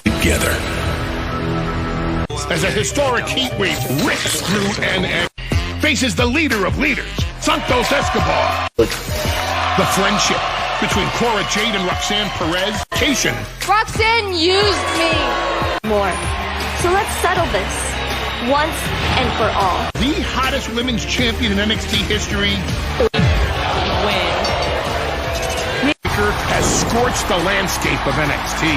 together. As a historic heat wave rips through NXT, faces the leader of leaders, Santos Escobar. The friendship between Cora Jade and Roxanne Perez. Roxanne used me more. So let's settle this once and for all. The hottest women's champion in NXT history. Win. Has scorched the landscape of NXT.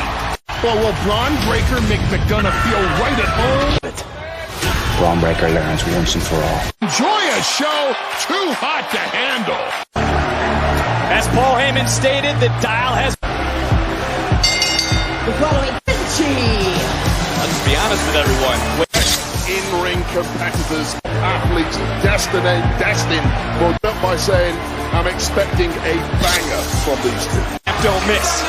Or will Braun Breaker make McDonough feel right at home? Braun Breaker learns once and for all. Enjoy a show too hot to handle. As Paul Heyman stated, the dial has... The following Let's be honest with everyone. In-ring competitors, athletes destined for up by saying, I'm expecting a banger from these two. Don't miss.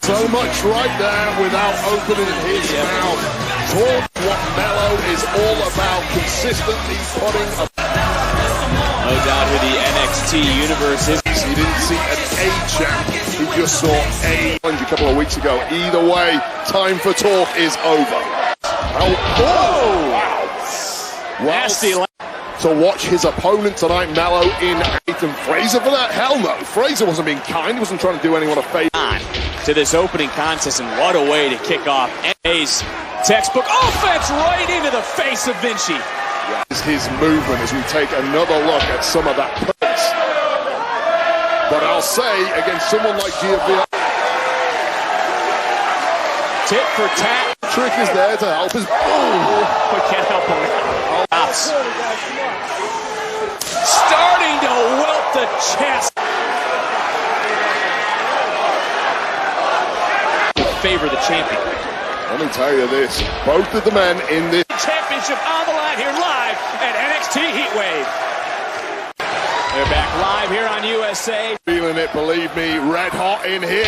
So much right there without opening his mouth. Talk what Mello is all about, consistently putting a... No doubt who the NXT universe is. You didn't see an A-champ, you just saw a couple of weeks ago. Either way, time for talk is over. Nasty. To watch his opponent tonight, Mello in Nathan Fraser for that? Hell no. Fraser wasn't being kind. He wasn't trying to do anyone a favor. To this opening contest, and what a way to kick off NA's textbook offense right into the face of Vinci. Yeah, this is his movement as we take another look at some of that pace. But I'll say, against someone like Giovanni, tit for tat. Trick is there to help his... We can't help him now. Starting to welt the chest. Favor the champion. Let me tell you this, both of the men in this championship on the line here live at NXT Heatwave. They're back live here on USA. Feeling it, believe me, red hot in here.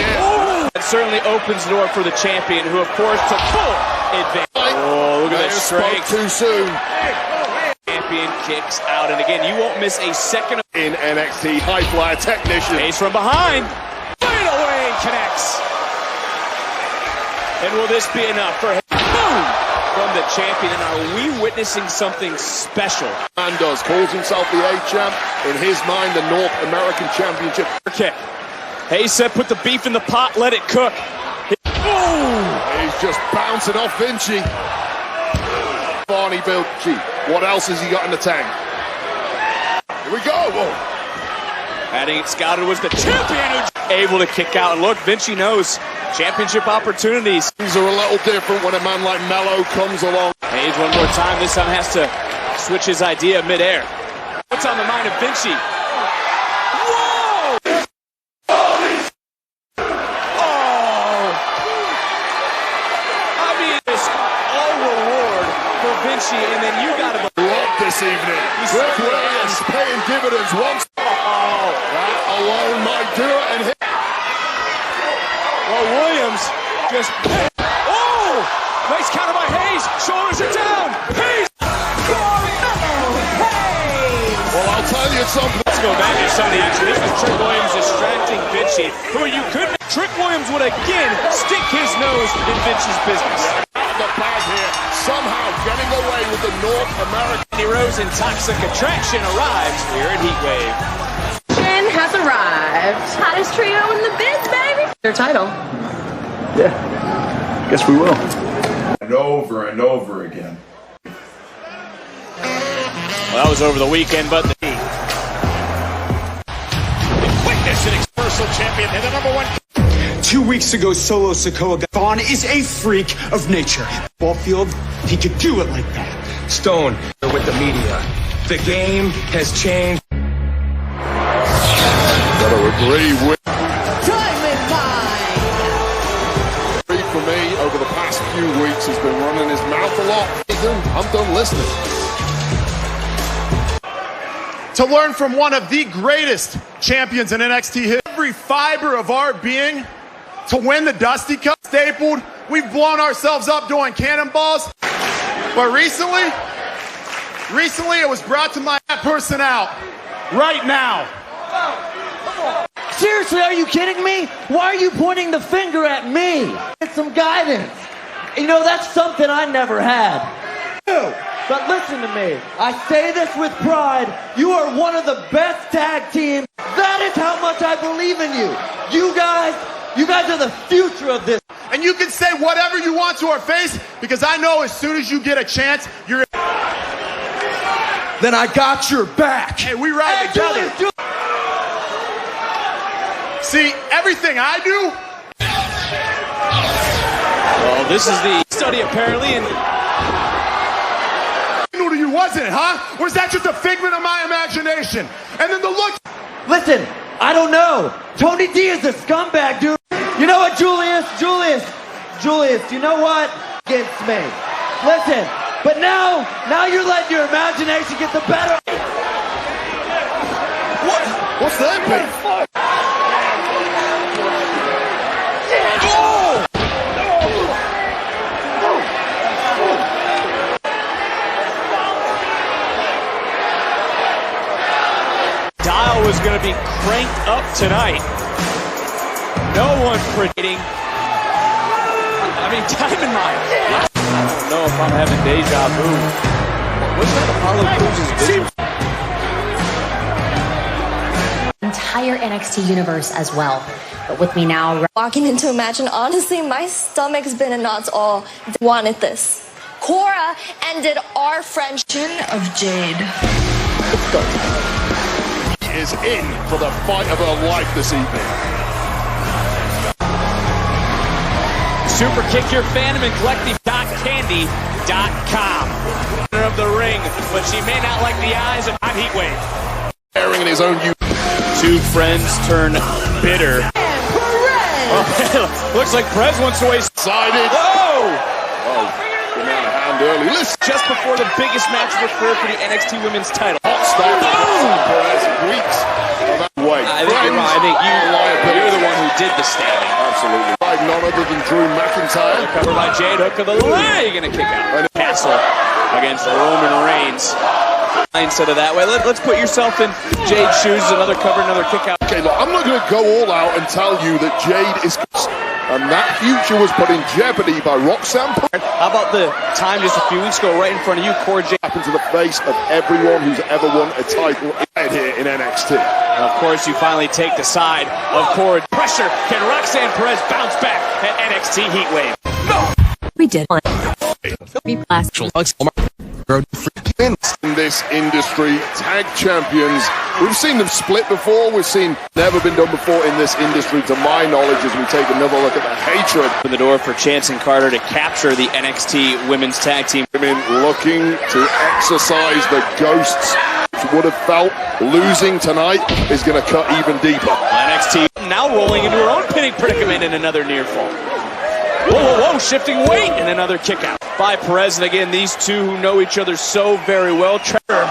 It certainly opens the door for the champion, who of course took full advantage. Oh, look at that strength. Too soon. Champion kicks out, and again, you won't miss a second in NXT. High flyer technician. Ace from behind. Right away connects. And will this be enough for him? Boom! From the champion, and are we witnessing something special? Man does, calls himself the A-champ. In his mind, the North American Championship. Kick. Hayes said, put the beef in the pot, let it cook. Boom! He's just bouncing off Vinci. Barney Vinci. What else has he got in the tank? Here we go. Whoa. Adding it scouted was the champion who able to kick out. And look, Vinci knows championship opportunities. Things are a little different when a man like Mello comes along. Hayes one more time. This time has to switch his idea midair. What's on the mind of Vinci? Whoa! Oh! I mean, it's all reward for Vinci, and then you got to love this evening. Rick Williams paying dividends once. Oh, that alone might do it. And hit. Well, Williams just... Oh! Nice counter by Hayes. Shoulders are down. Hayes! Well, I'll tell you something. Let's go back to some of the action. This was Trick Williams distracting Vinci, who you could... Trick Williams would again stick his nose in Vinci's business. Out of the bag here, somehow getting away with the North American... Heroes in Toxic Attraction arrives here at Heatwave. has arrived. Hottest trio in the biz, baby. Their title. Yeah, guess we will. And over again. Well, that was over the weekend, but the Witness an Universal Champion and the #1. 2 weeks ago, Solo Sikoa Vaughn is a freak of nature. Ball field, he could do it like that. Stone with the media. The game has changed. Gotta agree with. For me, over the past few weeks, he's been running his mouth a lot. I'm done listening. To learn from one of the greatest champions in NXT history, every fiber of our being, to win the Dusty Cup, stapled, we've blown ourselves up doing cannonballs. But recently it was brought to my person out. right now. Seriously, are you kidding me? Why are you pointing the finger at me? Get some guidance. You know, that's something I never had. But listen to me. I say this with pride. You are one of the best tag teams. That is how much I believe in you. You guys are the future of this. And you can say whatever you want to our face, because I know as soon as you get a chance, you're... Then I got your back. Hey, we ride together. See, everything I do... Well, this is the study apparently, and... New to you, wasn't it, huh? Or was that just a figment of my imagination? And then the look... Listen, I don't know. Tony D is a scumbag, dude. You know what, Julius, you know what? Against me. Listen, but now you're letting your imagination get the better. What's that mean? Dial was going to be cranked up tonight. No one predicting. I mean, time in mind. I don't know if I'm having deja vu. What's that Apollo Cruz's vision? Entire NXT universe as well. But with me now, Walking into a match, and honestly, my stomach's been in knots all. Wanted this. Cora ended our friendship of Jade. Let's go. Is in for the fight of her life this evening. Super kick your fandom and collect the .candy.com. Of the ring, but she may not like the eyes of Heatwave. Airing in his own Two friends turn bitter. Looks like Perez wants to waste. Sided. Whoa! Oh, came out of hand early. Listen. Just before the biggest match of the career for the NXT Women's title. Hot start. Perez weeks of that way. I think you're right. I think you're the one who did the stabbing. Absolutely. None other than Drew McIntyre. Covered by Jade, hook of the leg, and a kick out. Castle against Roman Reigns. Instead of that way, let's put yourself in Jade's shoes. Another cover, another kick out. Okay, look, I'm not going to go all out and tell you that Jade is... And that future was put in jeopardy by Roxanne. How about the time just a few weeks ago, right in front of you, Cora Jade? Happened to the face of everyone who's ever won a title here in NXT. And of course, you finally take the side of Cora. Pressure. Can Roxanne Perez bounce back at NXT Heatwave? No! we did one. In this industry, tag champions, we've seen them split before, we've seen never been done before in this industry to my knowledge, as we take another look at the hatred. Open the door for Chance and Carter to capture the NXT Women's Tag Team. Women looking to exercise the ghosts, which would have felt losing tonight is going to cut even deeper. NXT now rolling into her own pinning predicament in another near fall. Whoa, whoa, whoa, shifting weight and another kick out by Perez. And again, these two who know each other so very well, Trevor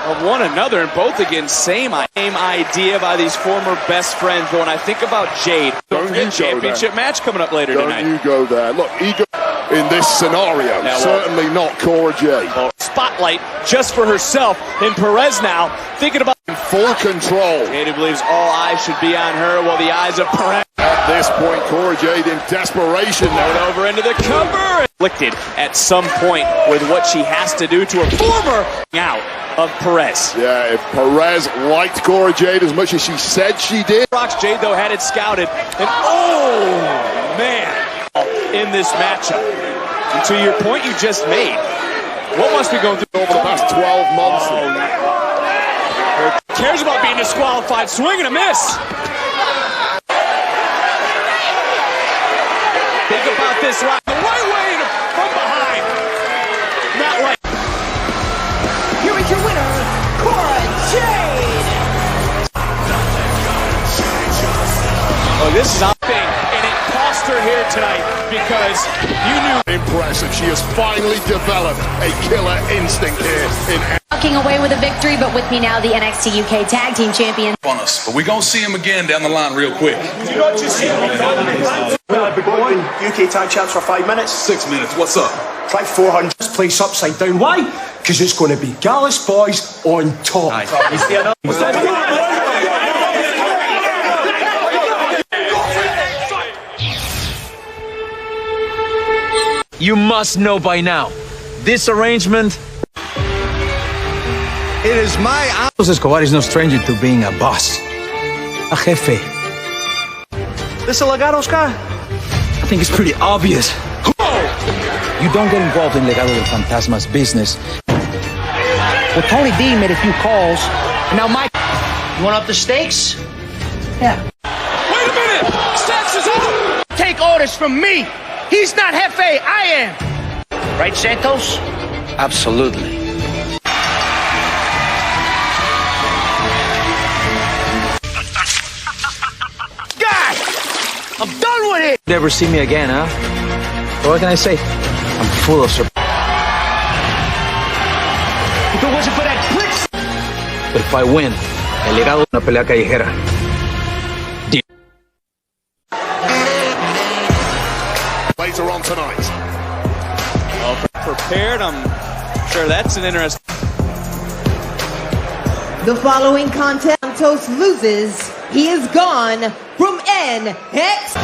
of one another, and both again, same idea by these former best friends. But when I think about Jade, don't forget championship match coming up later tonight. Don't you go there. Look, ego in this scenario, certainly not Cora Jade. Spotlight just for herself, and Perez now thinking about in full control. Jade believes all eyes should be on her, while the eyes of Perez. At this point, Cora Jade in desperation. Going over into the cover. Afflicted at some point with what she has to do to her former out of Perez. Yeah, if Perez liked Cora Jade as much as she said she did. Rocks Jade, though, had it scouted. And oh, man, in this matchup. And to your point you just made, what must be going through over the past 12 months? Who cares about being disqualified? Swing and a miss. Think about this right. The right way from behind. Not right. Here is your winner, Cora Jade. Oh, this is nothing, and it cost her here tonight because you knew. Impressive. She has finally developed a killer instinct here in walking away with a victory, but with me now, the NXT UK Tag Team Champion. On us, but we're gonna see him again down the line real quick. You not just see him. I've been going UK Tag Champs for 5 minutes. 6 minutes. What's up? Try 400. This place upside down. Why? Because it's going to be Gallus Boys on top. You must know by now, this arrangement. It is my honor. Escobar is no stranger to being a boss, a jefe. This a legado, Oscar? I think it's pretty obvious. You don't get involved in Legado del Fantasma's business. Well, Tony D made a few calls, and now Mike. You want up the stakes? Yeah. Wait a minute! Stacks is out! Take orders from me! He's not Jefe, I am! Right, Santos? Absolutely. God! I'm done with it! Never see me again, huh? So what can I say? I'm full of surprise. If it wasn't for that prick... But if I win, el legado una pelea callejera. Later on tonight. Well, prepared. I'm sure that's an interesting. The following contest, Santos loses. He is gone from NXT.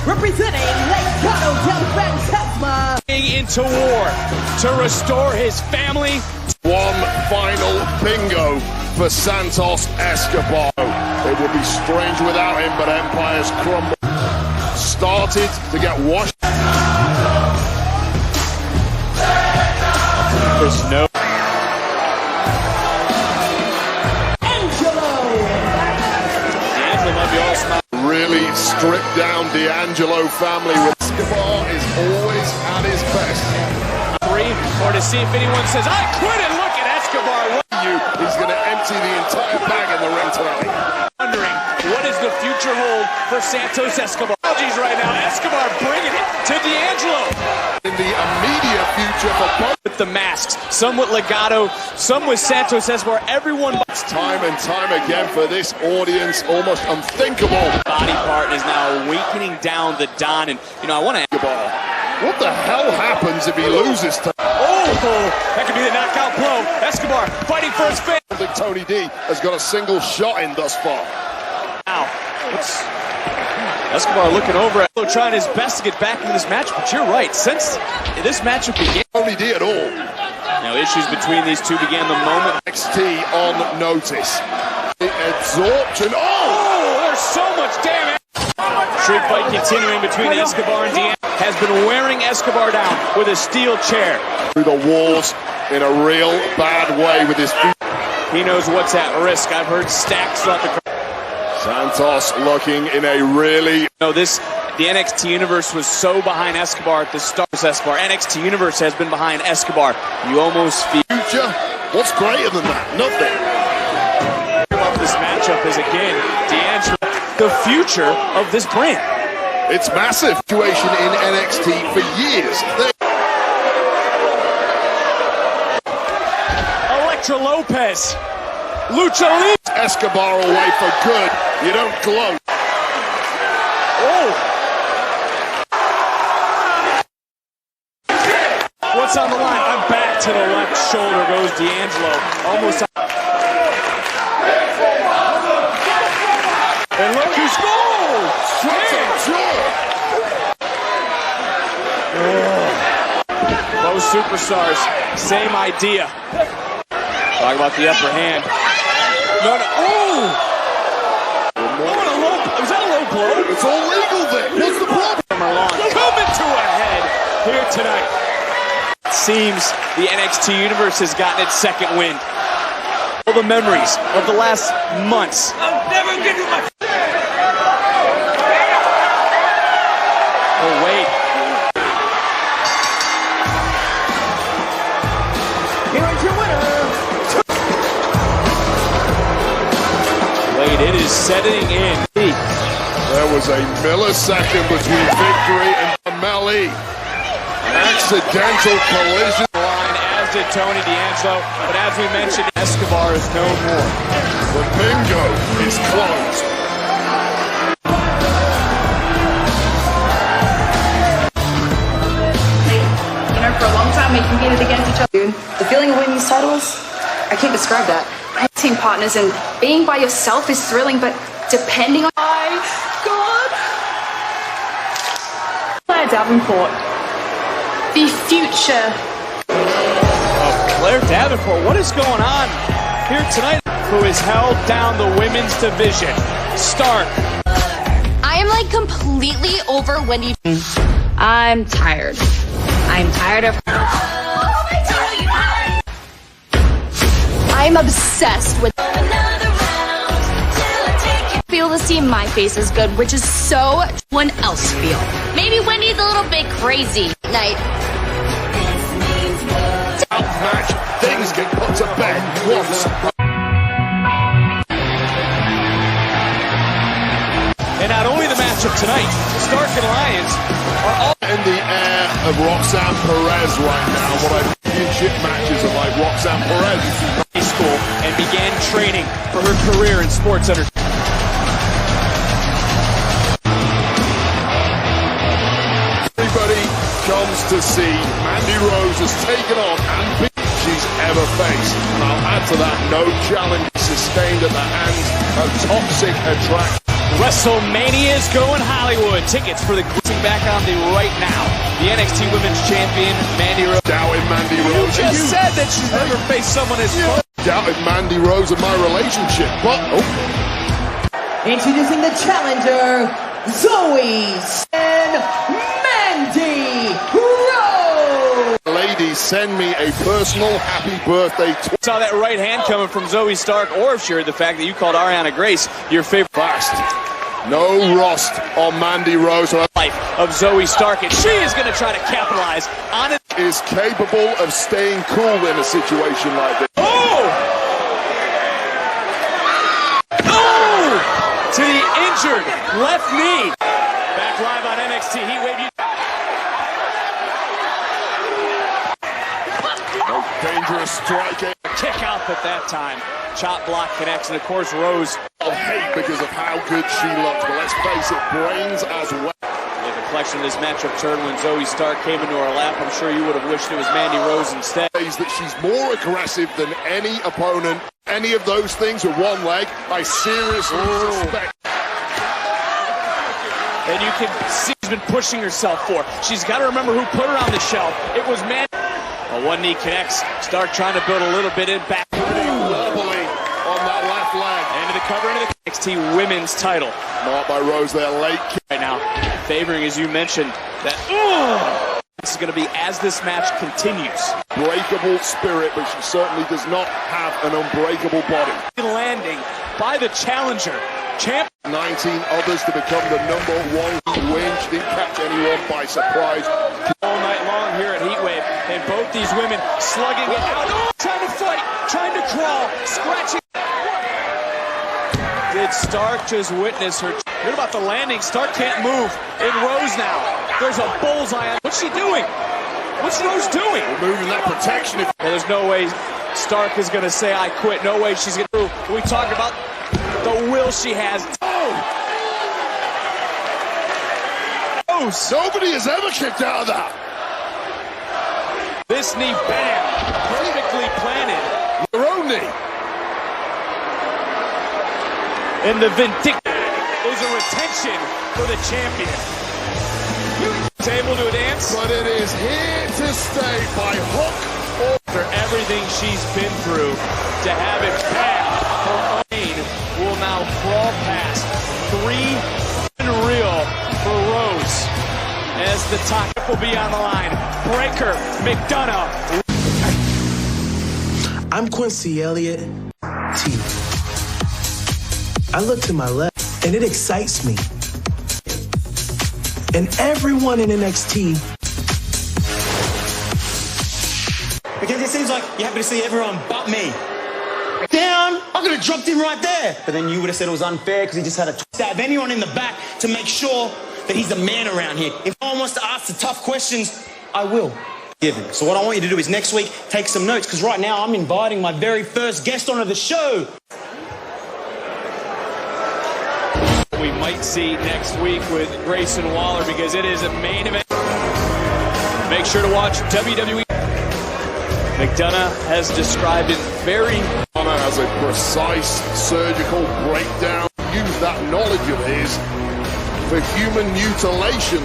Representing Legado del Fantasma. Into war to restore his family. One final bingo for Santos Escobar. It would be strange without him, but Empire's crumble. Started to get washed. There's no. Really stripped down D'Angelo family. Escobar is always at his best. Or to see if anyone says, I quit it, look at Escobar. He's going to empty the entire bag in the ring tonight. Wondering, what does the future hold for Santos Escobar? Apologies right now, Escobar bringing it to D'Angelo. In the immediate future for both. With the masks, some with Legado, some with Santos Escobar, everyone. It's time and time again for this audience, almost unthinkable. Body part is now weakening down the Don, and I want to ask Escobar. What the hell happens if he loses to... Oh, that could be the knockout blow. Escobar fighting for his fans. I think Tony D has got a single shot in thus far. Now, Escobar looking over at trying his best to get back into this match, but you're right. Since this matchup began, Tony D at all. Now, issues between these two began the moment. NXT on notice. The absorption. Oh, there's so much damage. Street fight continuing between Escobar and D'Angelo. Has been wearing Escobar down with a steel chair. Through the walls in a real bad way with his feet. He knows what's at risk. I've heard stacks throughout the crowd. Santos looking in a really... The NXT Universe was so behind Escobar at the start. Escobar. NXT Universe has been behind Escobar. You almost feel... Future? What's greater than that? Nothing. About this matchup is, again, D'Angelo, the future of this brand. It's massive. Situation in NXT for years. Elektra Lopez. Lucha Libre. Escobar away for good. You don't gloat. Oh. What's on the line? I'm back to the left shoulder goes D'Angelo. Almost. And look who's gold! Both superstars, same idea. Talk about the upper hand. No. Oh! Was that a low blow? It's all legal then. What's the problem? Coming to a head here tonight. It seems the NXT Universe has gotten its second wind. All the memories of the last months. I'll never give you my... Oh, wait. Here is your winner, is setting in. There was a millisecond between victory and Melly. Accidental collision. Line, as did Tony D'Angelo, but as we mentioned, Escobar is no more. The bingo is closed. For a long time, we competed against each other. The feeling of winning these titles, I can't describe that. Team partners and being by yourself is thrilling, but depending on... My God! Claire Davenport, the future. Oh, Claire Davenport, what is going on here tonight? Who has held down the women's division? Stark. I am like completely over Wendy. I'm tired. I'm tired of... I'm obsessed with... Feel to see my face is good, which is so one else feel. Maybe Wendy's a little bit crazy. Night. Outmatch. Things get put to bed once. And not only the matchup tonight, Stark and Lyons are all in the air of Roxanne Perez right now. What I championship matches of like Roxanne Perez. High school and began training for her career in sports under. Everybody comes to see Mandy Rose has taken on and beat she's ever faced. And I'll add to that, no challenge sustained at the hands of Toxic Attraction. WrestleMania is going Hollywood. Tickets for the back on the right now. The NXT Women's Champion, Mandy Rose. Doubting Mandy Rose. You just said that she's never faced someone as fun. Doubted Mandy Rose in my relationship, but Introducing the challenger, Zoe and Mandy Rose. Ladies, send me a personal happy birthday. Saw that right hand coming from Zoe Stark, or if she heard the fact that you called Ariana Grace your favorite. Fast. No rust on Mandy Rose. Life of Zoe Stark, and she is going to try to capitalize on it. Is capable of staying cool in a situation like this. Oh! Oh! To the injured left knee. Back live on NXT Heatwave. No dangerous striking. Kick out at that time. Chop block connects, and of course Rose of hate because of how good she looks. But let's face it, brains as well. The complexion of this matchup turned when Zoe Stark came into our lap. I'm sure you would have wished it was Mandy Rose instead. That she's more aggressive than any opponent. Any of those things with one leg, I seriously suspect. And you can see she's been pushing herself for. She's got to remember who put her on the shelf. It was Mandy. One knee connects. Stark trying to build a little bit in back. Wobbly on that left leg. Into the cover, into the NXT Women's title. Marked by Rose there, late kick. Right now, favoring, as you mentioned, that this is going to be as this match continues. Breakable spirit, but she certainly does not have an unbreakable body. Landing by the challenger. Champ. 19 others to become the #1 win. She didn't catch anyone by surprise. All night long here at Heatwave, and both these women slugging it out. Oh, trying to fight, trying to crawl, scratching. Did Stark just witness her? What about the landing? Stark can't move. In Rose now. There's a bullseye on. What's she doing? What's Rose doing? Removing that protection. Well, there's no way Stark is going to say, I quit. No way she's going to. We talk about the will she has. Oh! Nobody has ever kicked out of that. This knee, bam, perfectly planted. Her own knee. And the vindictive is a retention for the champion. He's able to advance. But it is here to stay by hook or... For everything she's been through, to have it bad, her pain will now crawl past. 3 real for Rose. As the top will be on the line. Breaker, McDonough. I'm Quincy Elliott. I look to my left, and it excites me. And everyone in NXT. Because it seems like you're happy to see everyone but me. Down, I could have dropped him right there. But then you would have said it was unfair because he just had a stab anyone in the back to make sure that he's the man around here. If no one wants to ask the tough questions, I will give him. So what I want you to do is next week, take some notes, because right now I'm inviting my very first guest onto the show. We might see next week with Grayson Waller, because it is a main event. Make sure to watch WWE. McDonough has described it very... McDonough has a precise surgical breakdown. Use that knowledge of his for human mutilation.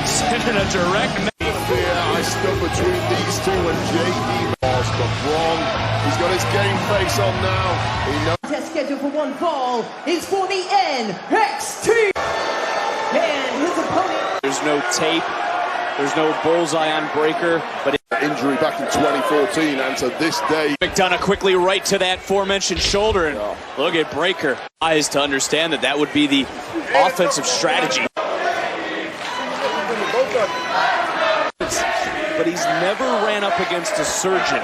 Sending a direct... I stood between these two and JD Moss, but Braun, he's got his game face on now. He knows. Test scheduled for one fall is for the NXT. And his opponent. There's no tape. There's no bullseye on Breaker, but injury back in 2014, and to this day. McDonough quickly right to that aforementioned shoulder, and look at Breaker. Eyes to understand that that would be the offensive strategy. But he's never ran up against a surgeon.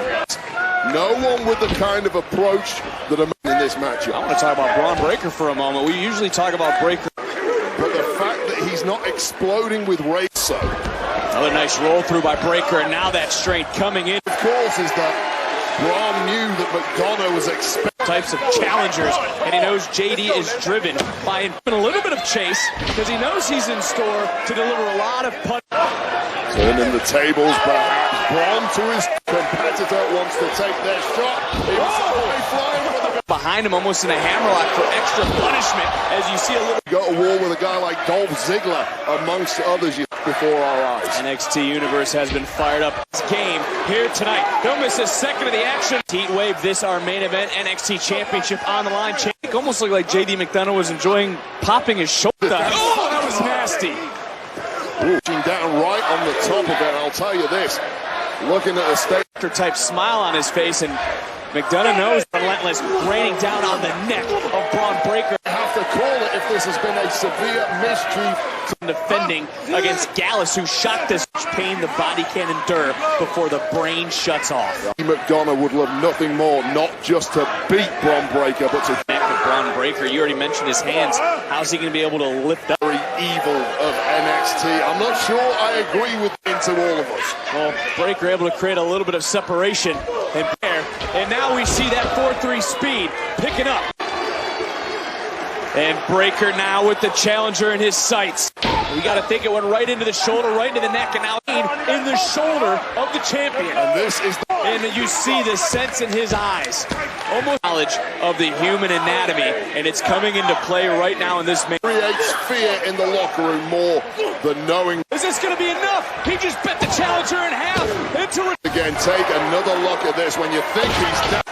No one with the kind of approach that I'm in this matchup. I want to talk about Braun Breaker for a moment. We usually talk about Breaker. But the fact that he's not exploding with rage. Another nice roll through by Breaker, and now that strength coming in. Of course, is that Braun knew that McDonough was expecting types of challengers, and he knows JD is driven by a little bit of chase, because he knows he's in store to deliver a lot of punch. Turning the tables back. Braun to his competitor wants to take their shot. Behind him, almost in a hammerlock for extra punishment, as you see a little. Got a war with a guy like Dolph Ziggler, amongst others, before our eyes. NXT Universe has been fired up. This game here tonight. Don't miss a second of the action. Heat Wave, this our main event. NXT Championship on the line. Almost looked like JD McDonough was enjoying popping his shoulder. Oh, that was nasty. Reaching down right on the top of it, I'll tell you this. Looking at the state type smile on his face, and McDonough knows relentless, raining down on the neck of Braun Breaker. I have to call it if this has been a severe mischief. Defending against Gallus, who shot this pain the body can endure before the brain shuts off. McDonough would love nothing more, not just to beat Braun Breaker, but to connect with Braun Breaker. You already mentioned his hands. How's he going to be able to lift up? Very evil of NXT. I'm not sure I agree with into all of us. Well, Breaker able to create a little bit of separation and now we see that 4-3 speed picking up. And Breaker now with the challenger in his sights. We got to think it went right into the shoulder, right into the neck, and now in the shoulder of the champion. And this is and you see the sense in his eyes. Almost knowledge of the human anatomy, and it's coming into play right now in this match. Creates fear in the locker room more than knowing. Is this going to be enough? He just bent the challenger in half. Again, take another look at this when you think he's down.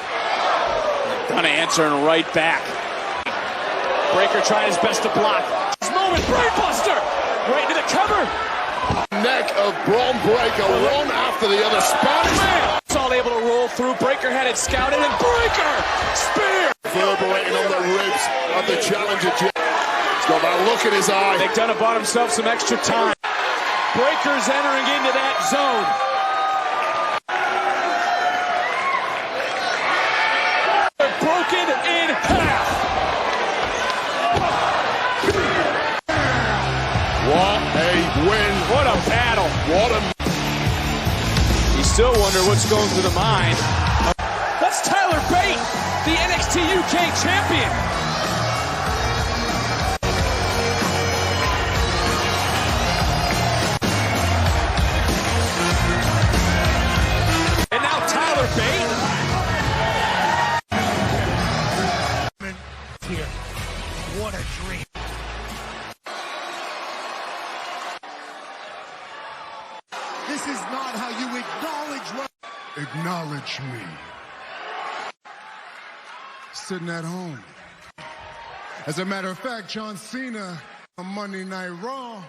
Gonna answering right back. Breaker trying his best to block. This moment, brainbuster! Right into the cover. Neck of Braun Breaker, one after the other. Spanish. It's all able to roll through. Breaker had it scouted, and Breaker! Spear! Reverberating on the ribs of the challenger. He's got that look in his eye. McDonough bought himself some extra time. Breaker's entering into that zone. They're broken in half. What a win. What a battle. What a... You still wonder what's going through the mind. That's Tyler Bate, the NXT UK champion. And now Tyler Bate. Here. What a dream. This is not how you acknowledge. Acknowledge me. Sitting at home. As a matter of fact, John Cena on Monday Night Raw,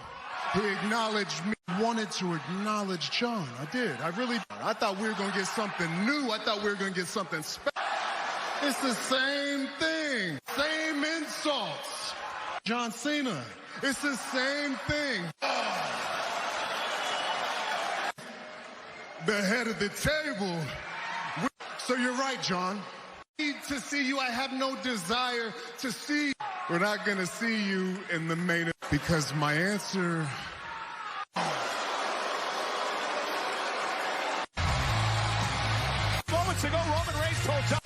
he acknowledged me. Wanted to acknowledge John. I did. I really did. I thought we were going to get something new. I thought we were going to get something special. It's the same thing. Same insults. John Cena. It's the same thing. The head of the table. So you're right, John. I need to see you. I have no desire to see you. We're not going to see you in the main event because my answer... Moments ago, Roman Reigns told John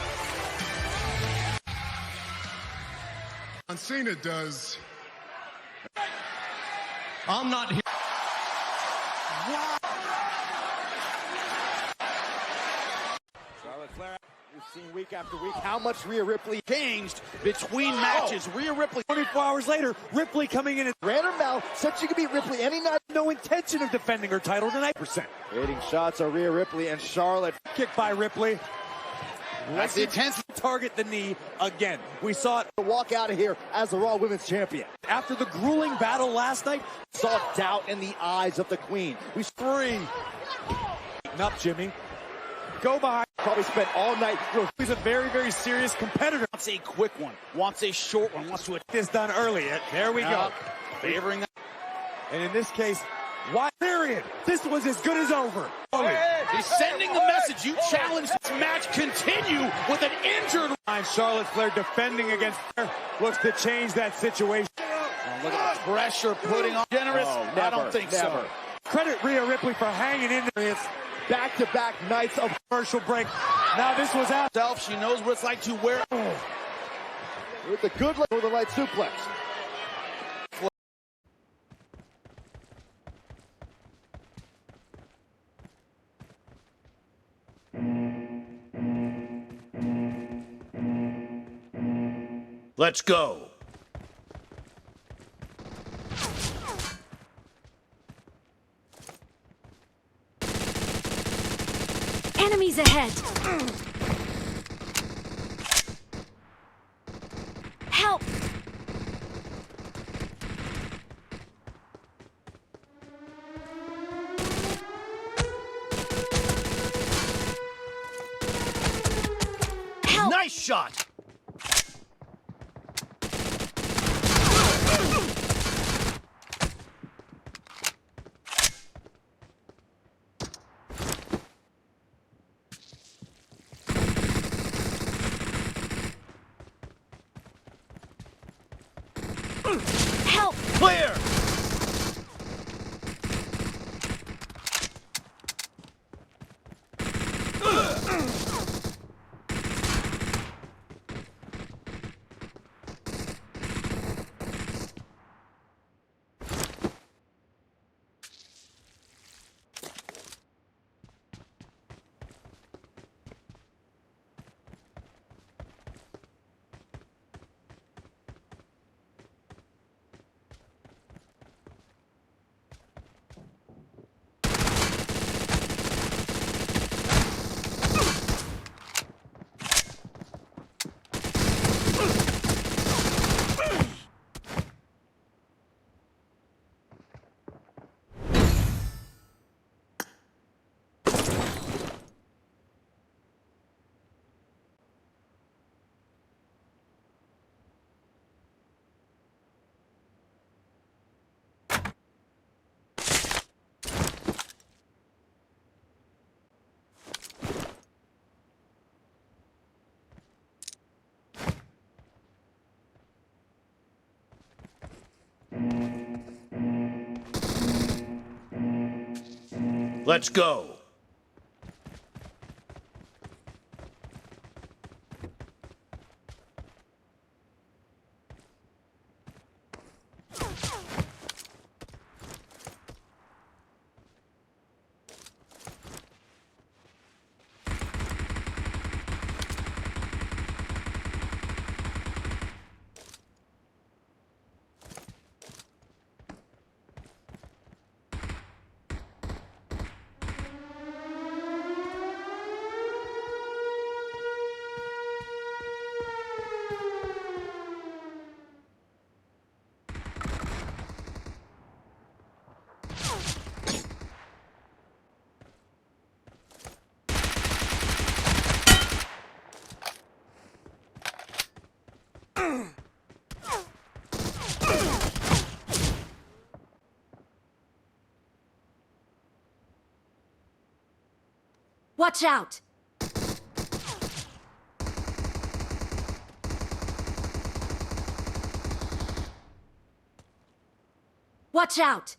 Cena does. I'm not here. Wow. Charlotte Flair, we've seen week after week how much Rhea Ripley changed between matches. Rhea Ripley, 24 hours later, Ripley coming in and ran her mouth, said she could beat Ripley any night. No intention of defending her title tonight. Hitting shots are Rhea Ripley and Charlotte. Kick by Ripley. That's the intensity. Target the knee again. We saw it walk out of here as the Raw Women's Champion. After the grueling battle last night, saw doubt in the eyes of the Queen. We free. Up, Jimmy. Go behind. Probably spent all night. He's a very, very serious competitor. Wants a quick one. Wants a short one. Wants to get this done early. There we go. Favoring that. And in this case, why? Period. This was as good as over. He's sending the message. You challenge this match. Continue with an injured. Charlotte Flair defending against Flair. Looks to change that situation. Oh, look at the pressure putting on. Generous? Never, I don't think so. Credit Rhea Ripley for hanging in there. It's back-to-back nights of commercial break. Now this was out. She knows what it's like to wear. With the good leg with the light suplex. Let's go. Enemies ahead. Help. Help. Nice shot. Help! Clear! Let's go. Watch out! Watch out!